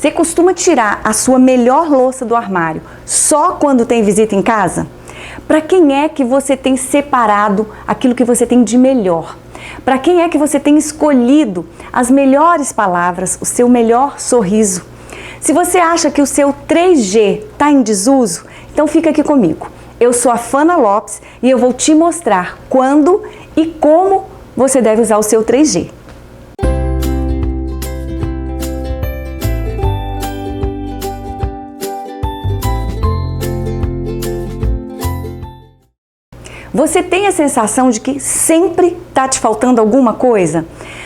Você costuma tirar a sua melhor louça do armário só quando tem visita em casa? Para quem é que você tem separado aquilo que você tem de melhor? Para quem é que você tem escolhido as melhores palavras, o seu melhor sorriso? Se você acha que o seu 3G está em desuso, então fica aqui comigo. Eu sou a Fana Lopes e eu vou te mostrar quando e como você deve usar o seu 3G. Você tem a sensação de que sempre está te faltando alguma coisa?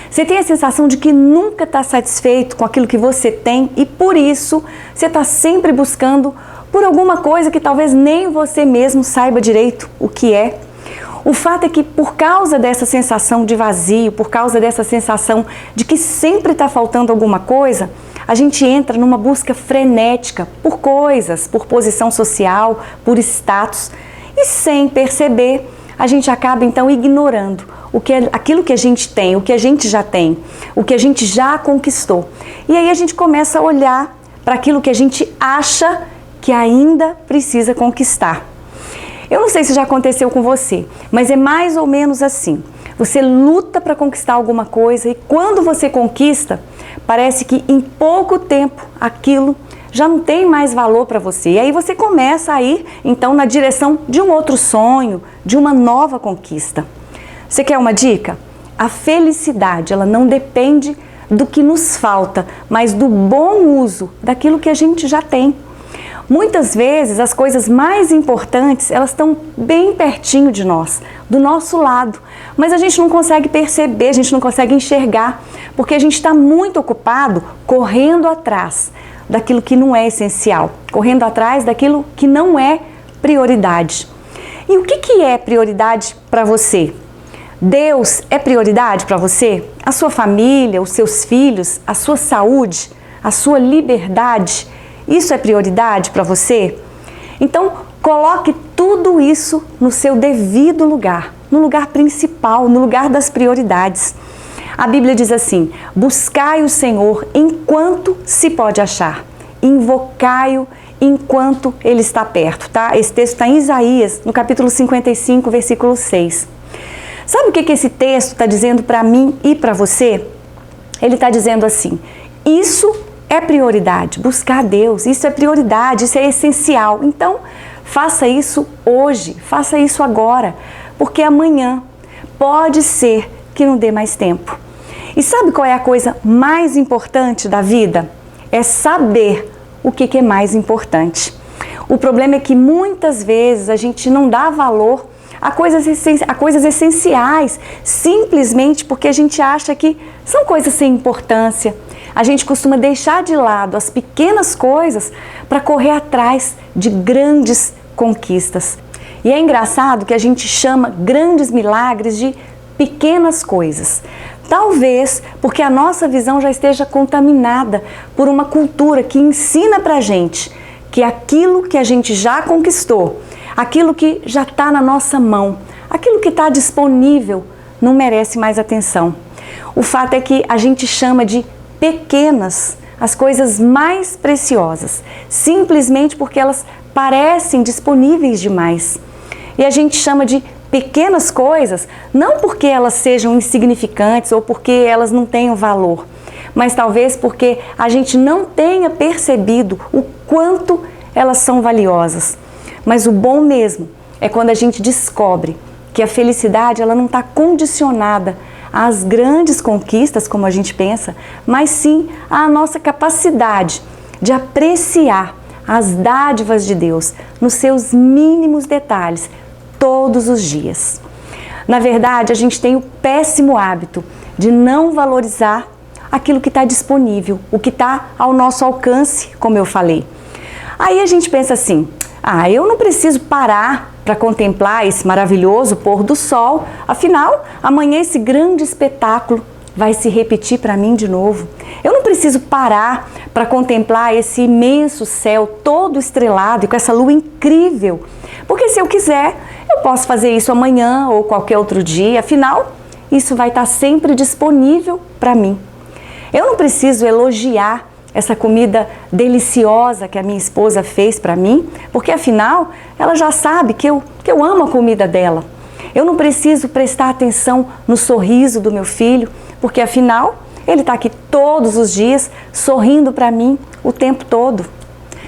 Você tem a sensação de que nunca está satisfeito com aquilo que você tem e por isso você está sempre buscando por alguma coisa que talvez nem você mesmo saiba direito o que é? O fato é que por causa dessa sensação de vazio, por causa dessa sensação de que sempre está faltando alguma coisa, a gente entra numa busca frenética por coisas, por posição social, por status. E sem perceber, a gente acaba então ignorando aquilo que a gente tem, o que a gente já tem, o que a gente já conquistou. E aí a gente começa a olhar para aquilo que a gente acha que ainda precisa conquistar. Eu não sei se já aconteceu com você, mas é mais ou menos assim. Você luta para conquistar alguma coisa e quando você conquista, parece que em pouco tempo aquilo já não tem mais valor para você. E aí você começa a ir, então, na direção de um outro sonho, de uma nova conquista. Você quer uma dica? A felicidade, ela não depende do que nos falta, mas do bom uso daquilo que a gente já tem. Muitas vezes, as coisas mais importantes, elas estão bem pertinho de nós, do nosso lado. Mas a gente não consegue perceber, a gente não consegue enxergar, porque a gente está muito ocupado correndo atrás daquilo que não é essencial, correndo atrás daquilo que não é prioridade. E o que é prioridade para você? Deus é prioridade para você? A sua família, os seus filhos, a sua saúde, a sua liberdade, isso é prioridade para você? Então, coloque tudo isso no seu devido lugar, no lugar principal, no lugar das prioridades. A Bíblia diz assim: buscai o Senhor enquanto se pode achar, invocai-o enquanto Ele está perto, tá? Esse texto está em Isaías, no capítulo 55, versículo 6. Sabe o que esse texto está dizendo para mim e para você? Ele está dizendo assim: isso é prioridade, buscar a Deus, isso é prioridade, isso é essencial. Então, faça isso hoje, faça isso agora, porque amanhã pode ser que não dê mais tempo. E sabe qual é a coisa mais importante da vida? É saber o que é mais importante. O problema é que muitas vezes a gente não dá valor a coisas essenciais, simplesmente porque a gente acha que são coisas sem importância. A gente costuma deixar de lado as pequenas coisas para correr atrás de grandes conquistas. E é engraçado que a gente chama grandes milagres de pequenas coisas. Talvez porque a nossa visão já esteja contaminada por uma cultura que ensina pra gente que aquilo que a gente já conquistou, aquilo que já está na nossa mão, aquilo que está disponível, não merece mais atenção. O fato é que a gente chama de pequenas as coisas mais preciosas, simplesmente porque elas parecem disponíveis demais. E a gente chama de pequenas coisas, não porque elas sejam insignificantes ou porque elas não tenham valor, mas talvez porque a gente não tenha percebido o quanto elas são valiosas. Mas o bom mesmo é quando a gente descobre que a felicidade ela não está condicionada às grandes conquistas, como a gente pensa, mas sim à nossa capacidade de apreciar as dádivas de Deus nos seus mínimos detalhes, todos os dias. Na verdade, a gente tem o péssimo hábito de não valorizar aquilo que está disponível, o que está ao nosso alcance, como eu falei. Aí a gente pensa assim: eu não preciso parar para contemplar esse maravilhoso pôr do sol, afinal, amanhã esse grande espetáculo vai se repetir para mim de novo. Eu não preciso parar para contemplar esse imenso céu todo estrelado e com essa lua incrível, porque se eu quiser, eu posso fazer isso amanhã ou qualquer outro dia, afinal, isso vai estar sempre disponível para mim. Eu não preciso elogiar essa comida deliciosa que a minha esposa fez para mim, porque afinal ela já sabe que eu amo a comida dela. Eu não preciso prestar atenção no sorriso do meu filho, porque afinal ele está aqui todos os dias sorrindo para mim o tempo todo.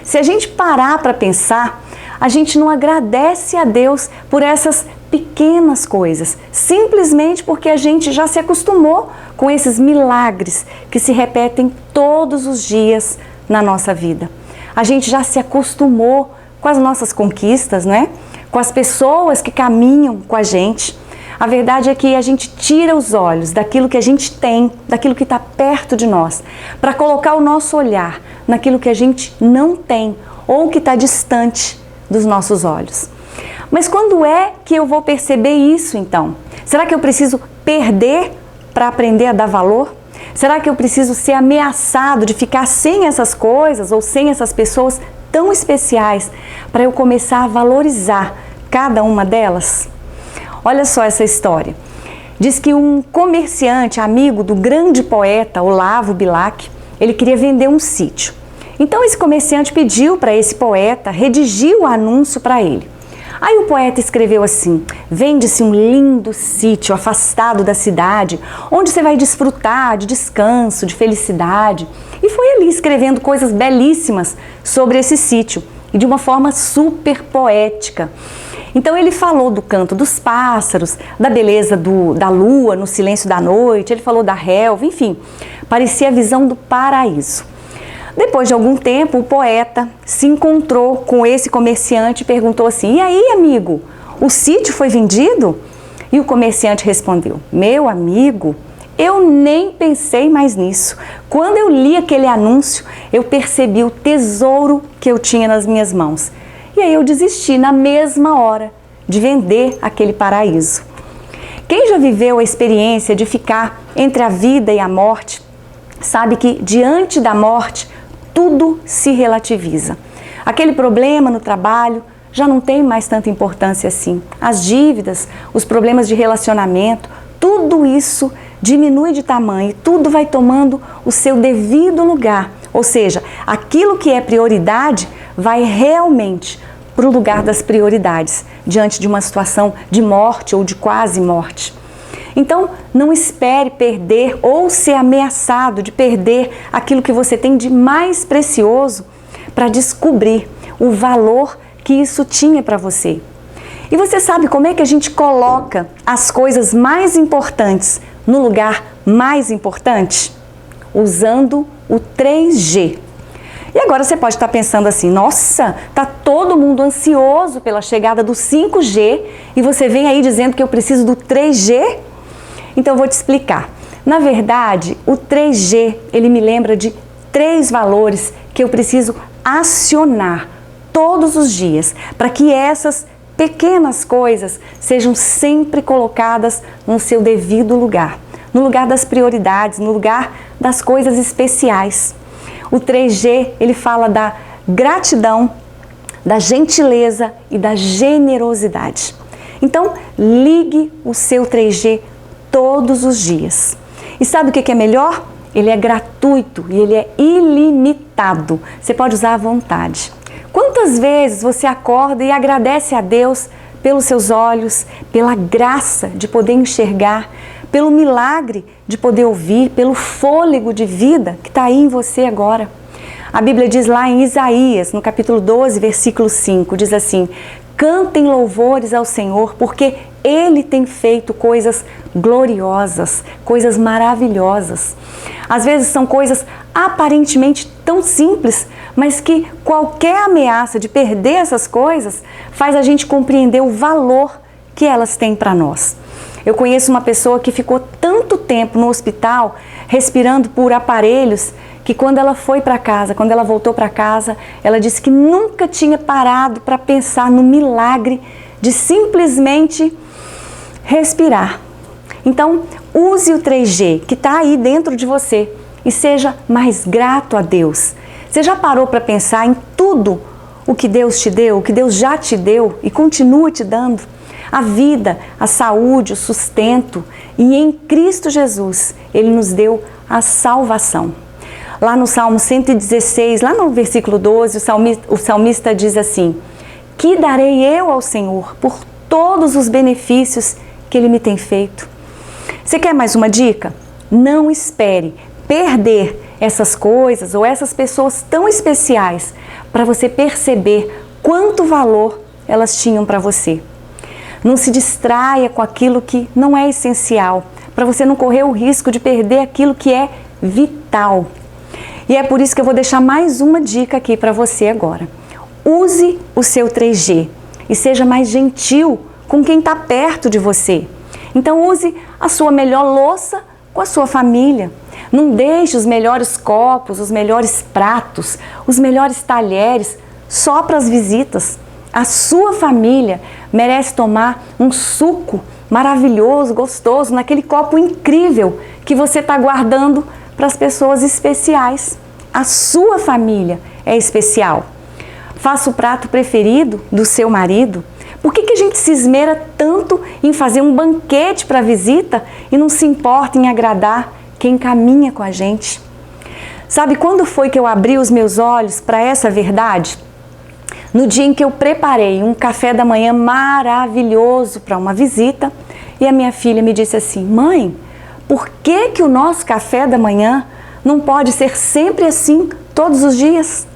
Se a gente parar para pensar, a gente não agradece a Deus por essas pequenas coisas, simplesmente porque a gente já se acostumou com esses milagres que se repetem todos os dias na nossa vida. A gente já se acostumou com as nossas conquistas, né? Com as pessoas que caminham com a gente. A verdade é que a gente tira os olhos daquilo que a gente tem, daquilo que está perto de nós, para colocar o nosso olhar naquilo que a gente não tem ou que está distante dos nossos olhos. Mas quando é que eu vou perceber isso então? Será que eu preciso perder para aprender a dar valor? Será que eu preciso ser ameaçado de ficar sem essas coisas ou sem essas pessoas tão especiais para eu começar a valorizar cada uma delas? Olha só essa história. Diz que um comerciante amigo do grande poeta Olavo Bilac, ele queria vender um sítio. Então esse comerciante pediu para esse poeta redigir o anúncio para ele. Aí o poeta escreveu assim: vende-se um lindo sítio afastado da cidade, onde você vai desfrutar de descanso, de felicidade. E foi ali escrevendo coisas belíssimas sobre esse sítio, e de uma forma super poética. Então ele falou do canto dos pássaros, da beleza da lua no silêncio da noite, ele falou da relva, enfim, parecia a visão do paraíso. Depois de algum tempo, o poeta se encontrou com esse comerciante e perguntou assim: e aí, amigo, o sítio foi vendido? E o comerciante respondeu: meu amigo, eu nem pensei mais nisso. Quando eu li aquele anúncio, eu percebi o tesouro que eu tinha nas minhas mãos. E aí eu desisti na mesma hora de vender aquele paraíso. Quem já viveu a experiência de ficar entre a vida e a morte, sabe que diante da morte, tudo se relativiza. Aquele problema no trabalho já não tem mais tanta importância assim. As dívidas, os problemas de relacionamento, tudo isso diminui de tamanho e tudo vai tomando o seu devido lugar. Ou seja, aquilo que é prioridade vai realmente para o lugar das prioridades, diante de uma situação de morte ou de quase morte. Então, não espere perder ou ser ameaçado de perder aquilo que você tem de mais precioso para descobrir o valor que isso tinha para você. E você sabe como é que a gente coloca as coisas mais importantes no lugar mais importante? Usando o 3G. E agora você pode estar pensando assim: nossa, tá todo mundo ansioso pela chegada do 5G e você vem aí dizendo que eu preciso do 3G? Então eu vou te explicar. Na verdade, o 3G, ele me lembra de 3 valores que eu preciso acionar todos os dias para que essas pequenas coisas sejam sempre colocadas no seu devido lugar, no lugar das prioridades, no lugar das coisas especiais. O 3G, ele fala da gratidão, da gentileza e da generosidade. Então, ligue o seu 3G todos os dias. E sabe o que é melhor? Ele é gratuito e ele é ilimitado. Você pode usar à vontade. Quantas vezes você acorda e agradece a Deus pelos seus olhos, pela graça de poder enxergar, pelo milagre de poder ouvir, pelo fôlego de vida que está aí em você agora? A Bíblia diz lá em Isaías, no capítulo 12, versículo 5, diz assim: cantem louvores ao Senhor, porque Ele tem feito coisas gloriosas, coisas maravilhosas. Às vezes são coisas aparentemente tão simples, mas que qualquer ameaça de perder essas coisas faz a gente compreender o valor que elas têm para nós. Eu conheço uma pessoa que ficou tanto tempo no hospital respirando por aparelhos que quando ela foi para casa, quando ela voltou para casa, ela disse que nunca tinha parado para pensar no milagre de simplesmente respirar. Então, use o 3G que está aí dentro de você e seja mais grato a Deus. Você já parou para pensar em tudo o que Deus te deu, o que Deus já te deu e continua te dando? A vida, a saúde, o sustento, e em Cristo Jesus Ele nos deu a salvação. Lá no Salmo 116, lá no versículo 12, o salmista diz assim: que darei eu ao Senhor por todos os benefícios que Ele me tem feito? Você quer mais uma dica? Não espere perder essas coisas ou essas pessoas tão especiais para você perceber quanto valor elas tinham para você. Não se distraia com aquilo que não é essencial, para você não correr o risco de perder aquilo que é vital. E é por isso que eu vou deixar mais uma dica aqui para você agora. Use o seu 3G e seja mais gentil com quem está perto de você. Então use a sua melhor louça com a sua família. Não deixe os melhores copos, os melhores pratos, os melhores talheres só para as visitas. A sua família merece tomar um suco maravilhoso, gostoso, naquele copo incrível que você está guardando para as pessoas especiais. A sua família é especial. Faça o prato preferido do seu marido. Por que a gente se esmera tanto em fazer um banquete para a visita e não se importa em agradar quem caminha com a gente? Sabe quando foi que eu abri os meus olhos para essa verdade? No dia em que eu preparei um café da manhã maravilhoso para uma visita e a minha filha me disse assim: mãe, por que o nosso café da manhã não pode ser sempre assim, todos os dias?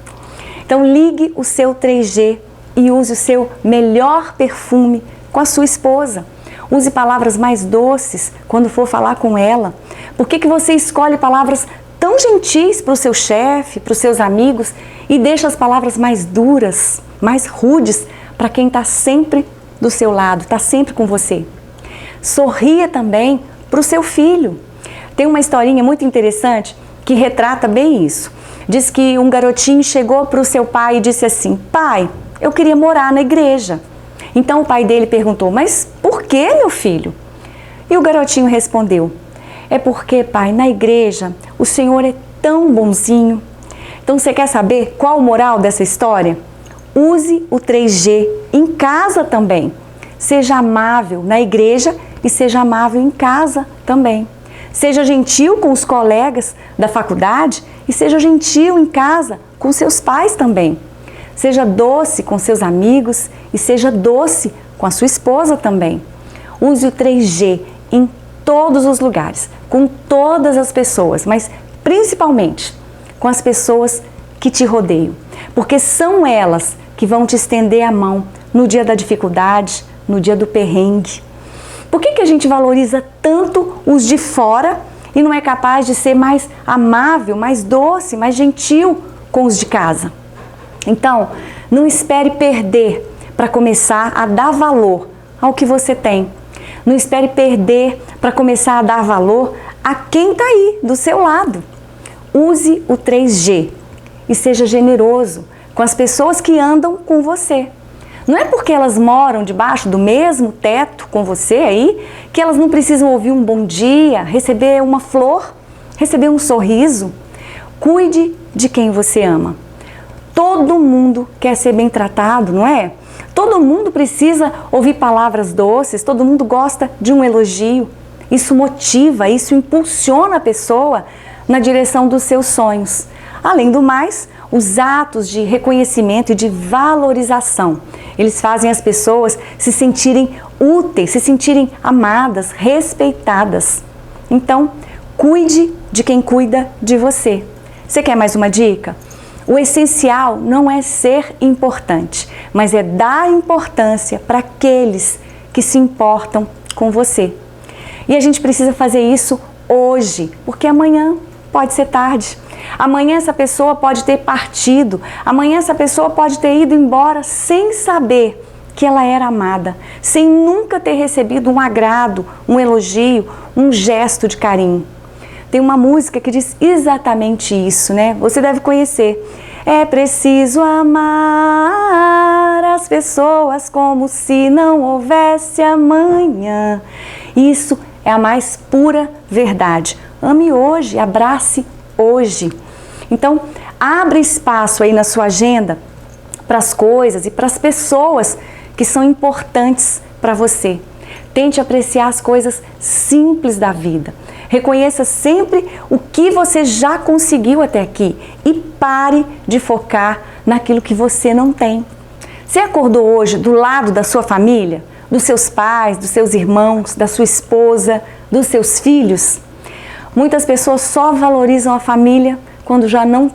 Então ligue o seu 3G e use o seu melhor perfume com a sua esposa. Use palavras mais doces quando for falar com ela. Por que você escolhe palavras tão gentis para o seu chefe, para os seus amigos e deixa as palavras mais duras, mais rudes para quem está sempre do seu lado, está sempre com você? Sorria também para o seu filho. Tem uma historinha muito interessante que retrata bem isso. Diz que um garotinho chegou para o seu pai e disse assim: pai, eu queria morar na igreja. Então o pai dele perguntou: mas por que, meu filho? E o garotinho respondeu: é porque, pai, na igreja o Senhor é tão bonzinho. Então você quer saber qual o moral dessa história? Use o 3G em casa também. Seja amável na igreja e seja amável em casa também. Seja gentil com os colegas da faculdade e seja gentil em casa com seus pais também. Seja doce com seus amigos e seja doce com a sua esposa também. Use o 3G em todos os lugares, com todas as pessoas, mas principalmente com as pessoas que te rodeiam, porque são elas que vão te estender a mão no dia da dificuldade, no dia do perrengue. Por que a gente valoriza tanto os de fora e não é capaz de ser mais amável, mais doce, mais gentil com os de casa? Então, não espere perder para começar a dar valor ao que você tem. Não espere perder para começar a dar valor a quem está aí do seu lado. Use o 3G e seja generoso com as pessoas que andam com você. Não é porque elas moram debaixo do mesmo teto com você aí que elas não precisam ouvir um bom dia, receber uma flor, receber um sorriso. Cuide de quem você ama. Todo mundo quer ser bem tratado, não é? Todo mundo precisa ouvir palavras doces, todo mundo gosta de um elogio. Isso motiva, isso impulsiona a pessoa na direção dos seus sonhos. Além do mais, os atos de reconhecimento e de valorização, eles fazem as pessoas se sentirem úteis, se sentirem amadas, respeitadas. Então, cuide de quem cuida de você. Você quer mais uma dica? O essencial não é ser importante, mas é dar importância para aqueles que se importam com você. E a gente precisa fazer isso hoje, porque amanhã pode ser tarde. Amanhã essa pessoa pode ter partido, amanhã essa pessoa pode ter ido embora sem saber que ela era amada, sem nunca ter recebido um agrado, um elogio, um gesto de carinho. Tem uma música que diz exatamente isso, né? Você deve conhecer. É preciso amar as pessoas como se não houvesse amanhã. Isso é a mais pura verdade. Ame hoje, abrace hoje. Então, abra espaço aí na sua agenda para as coisas e para as pessoas que são importantes para você. Tente apreciar as coisas simples da vida. Reconheça sempre o que você já conseguiu até aqui e pare de focar naquilo que você não tem. Você acordou hoje do lado da sua família, dos seus pais, dos seus irmãos, da sua esposa, dos seus filhos? Muitas pessoas só valorizam a família quando já não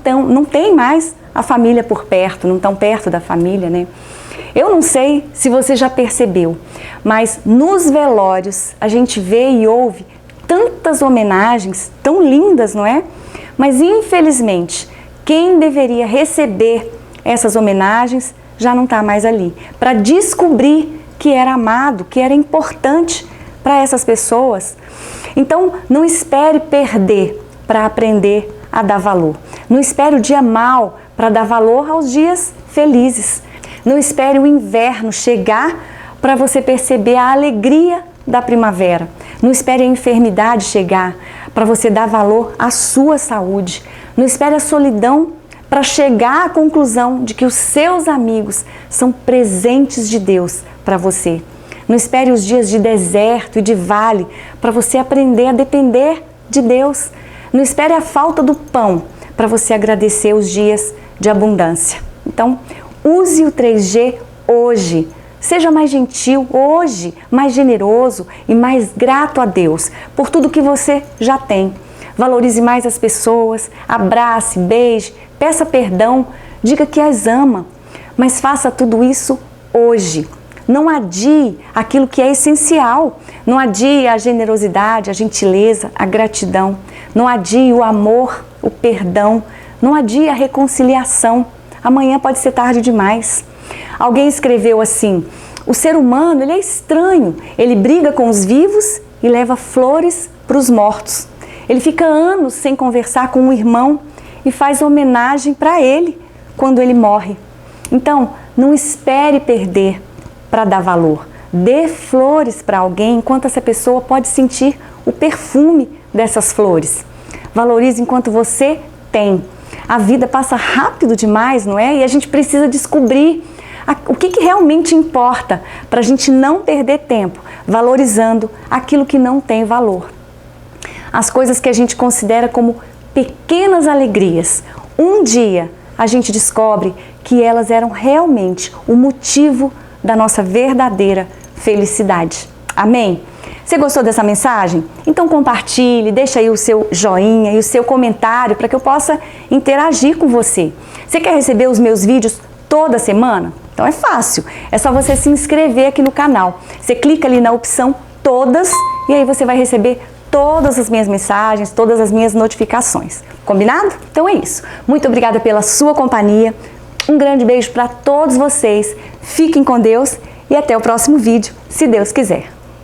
tem mais a família por perto, não estão perto da família, né? Eu não sei se você já percebeu, mas nos velórios a gente vê e ouve tantas homenagens tão lindas, não é? Mas infelizmente, quem deveria receber essas homenagens já não está mais ali, para descobrir que era amado, que era importante para essas pessoas. Então, não espere perder para aprender a dar valor. Não espere o dia mau para dar valor aos dias felizes. Não espere o inverno chegar para você perceber a alegria da primavera. Não espere a enfermidade chegar para você dar valor à sua saúde. Não espere a solidão para chegar à conclusão de que os seus amigos são presentes de Deus para você. Não espere os dias de deserto e de vale para você aprender a depender de Deus. Não espere a falta do pão para você agradecer os dias de abundância. Então, use o 3G hoje. Seja mais gentil hoje, mais generoso e mais grato a Deus por tudo que você já tem. Valorize mais as pessoas, abrace, beije, peça perdão, diga que as ama, mas faça tudo isso hoje. Não adie aquilo que é essencial. Não adie a generosidade, a gentileza, a gratidão. Não adie o amor, o perdão. Não adie a reconciliação. Amanhã pode ser tarde demais. Alguém escreveu assim: o ser humano, ele é estranho. Ele briga com os vivos e leva flores para os mortos. Ele fica anos sem conversar com um irmão e faz homenagem para ele quando ele morre. Então, não espere perder para dar valor. Dê flores para alguém enquanto essa pessoa pode sentir o perfume dessas flores. Valorize enquanto você tem. A vida passa rápido demais, não é? E a gente precisa descobrir o que realmente importa para a gente não perder tempo valorizando aquilo que não tem valor. As coisas que a gente considera como pequenas alegrias, um dia a gente descobre que elas eram realmente o motivo da nossa verdadeira felicidade. Amém? Você gostou dessa mensagem? Então compartilhe, deixa aí o seu joinha e o seu comentário para que eu possa interagir com você. Você quer receber os meus vídeos toda semana? Então é fácil, é só você se inscrever aqui no canal. Você clica ali na opção Todas e aí você vai receber todas as minhas mensagens, todas as minhas notificações. Combinado? Então é isso. Muito obrigada pela sua companhia. Um grande beijo para todos vocês. Fiquem com Deus e até o próximo vídeo, se Deus quiser.